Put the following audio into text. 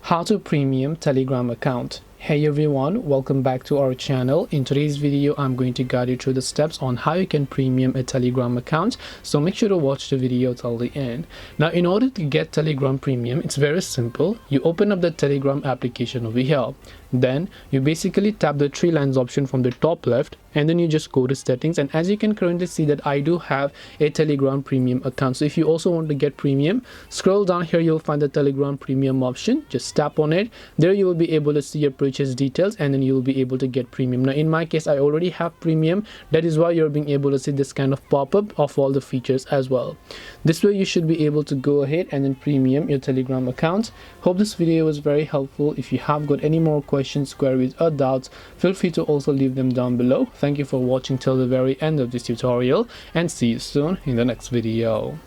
How to premium Telegram account. Hey everyone, welcome back to our channel. In today's video I'm going to guide you through the steps on how you can premium a Telegram account, so make sure to watch the video till the end. Now, in order to get Telegram premium, it's very simple. You open up the Telegram application over here, then you basically tap the three lines option from the top left, and then you just go to settings. And as you can currently see that I do have a Telegram premium account, so if you also want to get premium, scroll down here, you'll find the Telegram premium option. Just tap on it. There you will be able to see your purchase details, and then you'll be able to get premium. Now in my case, I already have premium. That is why you're being able to see this kind of pop-up of all the features as well. This way you should be able to go ahead and then premium your Telegram account. Hope this video was very helpful. If you have got any more questions, queries or doubts, feel free to also leave them down below. Thank you for watching till the very end of this tutorial, and see you soon in the next video.